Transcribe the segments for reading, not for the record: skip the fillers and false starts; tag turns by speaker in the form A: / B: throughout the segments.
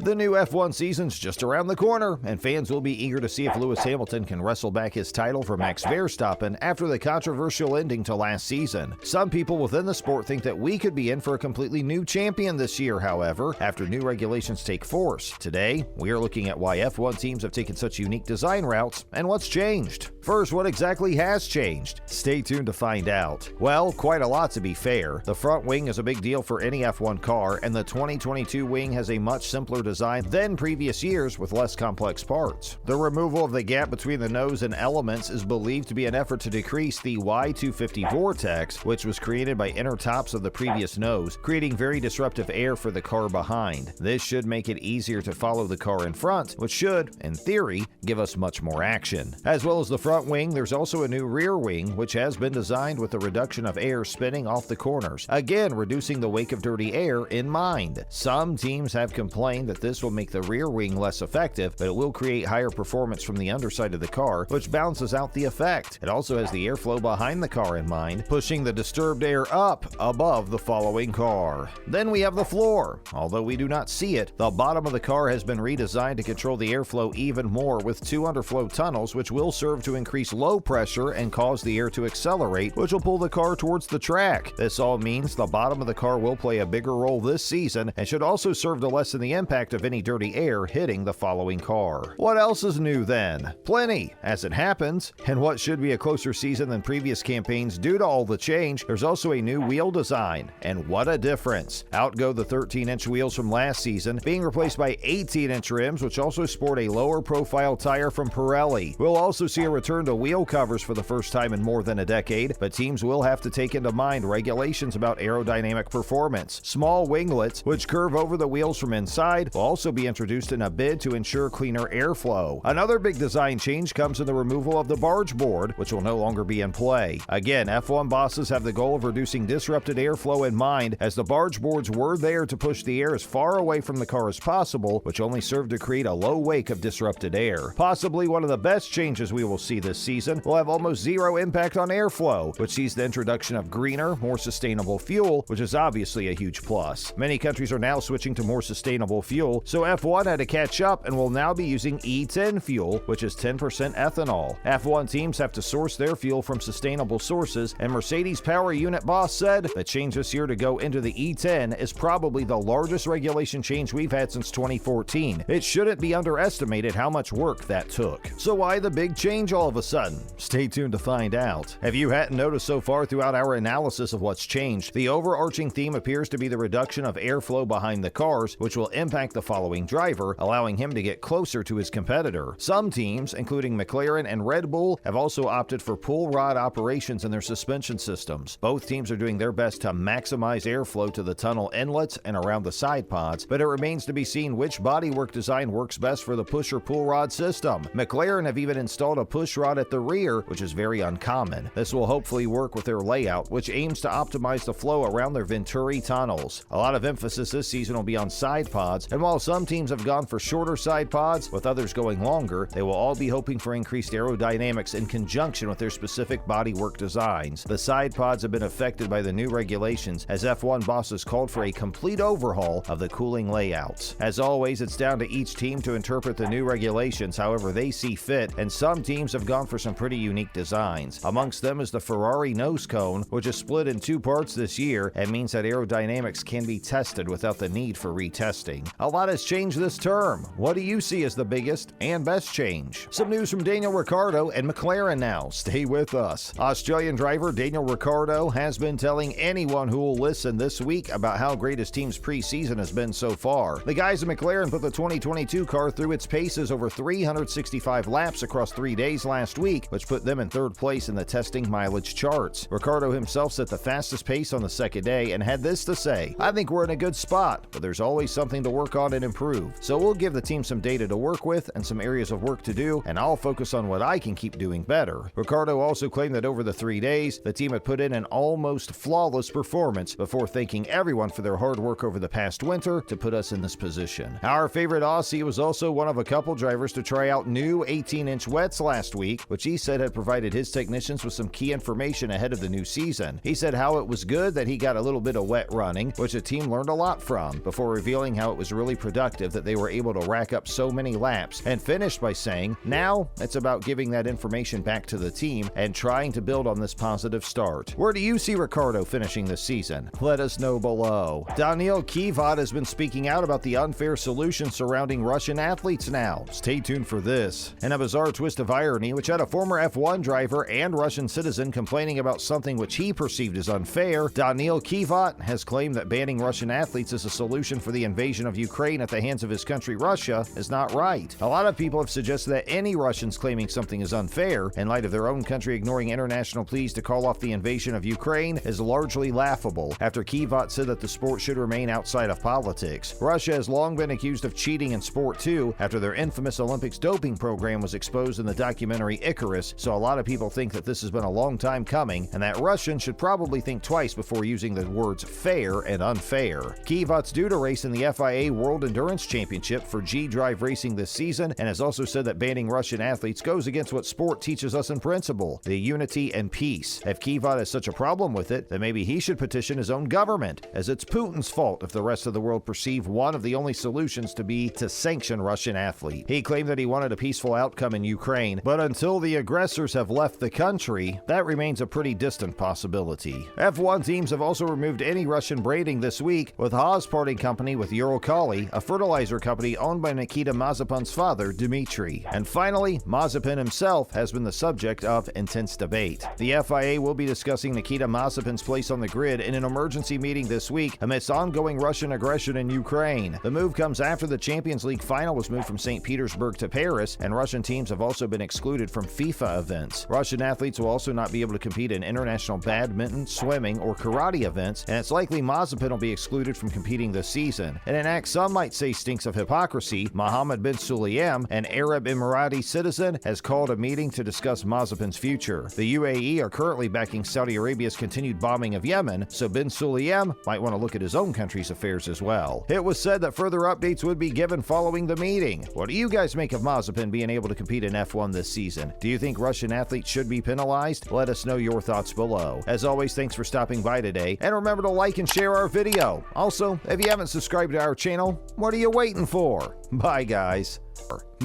A: The new F1 season's just around the corner, and fans will be eager to see if Lewis Hamilton can wrestle back his title from Max Verstappen after the controversial ending to last season. Some people within the sport think that we could be in for a completely new champion this year, however, after new regulations take force. Today, we are looking at why F1 teams have taken such unique design routes and what's changed. First, what exactly has changed? Stay tuned to find out. Well, quite a lot to be fair. The front wing is a big deal for any F1 car, and the 2022 wing has a much simpler design than previous years with less complex parts. The removal of the gap between the nose and elements is believed to be an effort to decrease the Y250 vortex, which was created by inner tops of the previous nose, creating very disruptive air for the car behind. This should make it easier to follow the car in front, which should, in theory, give us much more action. As well as the front wing, there's also a new rear wing, which has been designed with the reduction of air spinning off the corners, again reducing the wake of dirty air in mind. Some teams have complained that this will make the rear wing less effective, but it will create higher performance from the underside of the car, which balances out the effect. It also has the airflow behind the car in mind, pushing the disturbed air up above the following car. Then we have the floor. Although we do not see it, the bottom of the car has been redesigned to control the airflow even more with two underflow tunnels, which will serve to increase low pressure and cause the air to accelerate, which will pull the car towards the track. This all means the bottom of the car will play a bigger role this season and should also serve to lessen the impact of any dirty air hitting the following car. What else is new then? Plenty, as it happens. And what should be a closer season than previous campaigns due to all the change, there's also a new wheel design. And what a difference. Out go the 13-inch wheels from last season, being replaced by 18-inch rims, which also sport a lower profile tire from Pirelli. We'll also see a return to wheel covers for the first time in more than a decade, but teams will have to take into mind regulations about aerodynamic performance. Small winglets, which curve over the wheels from inside, will also be introduced in a bid to ensure cleaner airflow. Another big design change comes in the removal of the barge board, which will no longer be in play. Again, F1 bosses have the goal of reducing disrupted airflow in mind, as the barge boards were there to push the air as far away from the car as possible, which only served to create a low wake of disrupted air. Possibly one of the best changes we will see this season will have almost zero impact on airflow, which sees the introduction of greener, more sustainable fuel, which is obviously a huge plus. Many countries are now switching to more sustainable fuel, so F1 had to catch up and will now be using E10 fuel, which is 10% ethanol. F1 teams have to source their fuel from sustainable sources, and Mercedes Power Unit boss said the change this year to go into the E10 is probably the largest regulation change we've had since 2014. It shouldn't be underestimated how much work that took. So why the big change all of a sudden? Stay tuned to find out. If you hadn't noticed so far throughout our analysis of what's changed, the overarching theme appears to be the reduction of airflow behind the cars, which will impact the following driver, allowing him to get closer to his competitor. Some teams, including McLaren and Red Bull, have also opted for pull rod operations in their suspension systems. Both teams are doing their best to maximize airflow to the tunnel inlets and around the side pods, but it remains to be seen which bodywork design works best for the push or pull rod system. McLaren have even installed a push rod at the rear, which is very uncommon. This will hopefully work with their layout, which aims to optimize the flow around their Venturi tunnels. A lot of emphasis this season will be on side pods, and while some teams have gone for shorter side pods, with others going longer, they will all be hoping for increased aerodynamics in conjunction with their specific bodywork designs. The side pods have been affected by the new regulations, as F1 bosses called for a complete overhaul of the cooling layouts. As always, it's down to each team to interpret the new regulations however they see fit, and some teams have gone for some pretty unique designs. Amongst them is the Ferrari nose cone, which is split in two parts this year and means that aerodynamics can be tested without the need for retesting. A lot has changed this term. What do you see as the biggest and best change? Some news from Daniel Ricciardo and McLaren now. Stay with us. Australian driver Daniel Ricciardo has been telling anyone who will listen this week about how great his team's preseason has been so far. The guys at McLaren put the 2022 car through its paces over 365 laps across 3 days last week, which put them in third place in the testing mileage charts. Ricciardo himself set the fastest pace on the second day and had this to say: "I think we're in a good spot, but there's always something to work on and improve. So we'll give the team some data to work with and some areas of work to do, and I'll focus on what I can keep doing better." Ricciardo also claimed that over the 3 days, the team had put in an almost flawless performance before thanking everyone for their hard work over the past winter to put us in this position. Our favorite Aussie was also one of a couple drivers to try out new 18-inch wets last week, which he said had provided his technicians with some key information ahead of the new season. He said how it was good that he got a little bit of wet running, which the team learned a lot from, before revealing how it was really incredibly productive that they were able to rack up so many laps, and finished by saying, "Now it's about giving that information back to the team and trying to build on this positive start." Where do you see Ricciardo finishing this season? Let us know below. Daniil Kvyat has been speaking out about the unfair solution surrounding Russian athletes now. Stay tuned for this. In a bizarre twist of irony, which had a former F1 driver and Russian citizen complaining about something which he perceived as unfair, Daniil Kvyat has claimed that banning Russian athletes as a solution for the invasion of Ukraine at the hands of his country Russia is not right. A lot of people have suggested that any Russians claiming something is unfair, in light of their own country ignoring international pleas to call off the invasion of Ukraine, is largely laughable, after Kvyat said that the sport should remain outside of politics. Russia has long been accused of cheating in sport too, after their infamous Olympics doping program was exposed in the documentary Icarus, so a lot of people think that this has been a long time coming, and that Russians should probably think twice before using the words fair and unfair. Kvyat's due to race in the FIA World Endurance Championship for G-Drive Racing this season, and has also said that banning Russian athletes goes against what sport teaches us in principle, the unity and peace. If Kvyat has such a problem with it, then maybe he should petition his own government, as it's Putin's fault if the rest of the world perceive one of the only solutions to be to sanction Russian athletes. He claimed that he wanted a peaceful outcome in Ukraine, but until the aggressors have left the country, that remains a pretty distant possibility. F1 teams have also removed any Russian branding this week, with Haas parting company with Uralkali, a fertilizer company owned by Nikita Mazepin's father, Dmitry. And finally, Mazepin himself has been the subject of intense debate. The FIA will be discussing Nikita Mazepin's place on the grid in an emergency meeting this week amidst ongoing Russian aggression in Ukraine. The move comes after the Champions League final was moved from St. Petersburg to Paris, and Russian teams have also been excluded from FIFA events. Russian athletes will also not be able to compete in international badminton, swimming, or karate events, and it's likely Mazepin will be excluded from competing this season. In an act some might say stinks of hypocrisy, Mohammed bin Sulayem, an Arab Emirati citizen, has called a meeting to discuss Mazepin's future. The UAE are currently backing Saudi Arabia's continued bombing of Yemen, so bin Sulayem might want to look at his own country's affairs as well. It was said that further updates would be given following the meeting. What do you guys make of Mazepin being able to compete in F1 this season? Do you think Russian athletes should be penalized? Let us know your thoughts below. As always, thanks for stopping by today, and remember to like and share our video. Also, if you haven't subscribed to our channel, what are you waiting for? Bye, guys.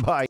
A: Bye.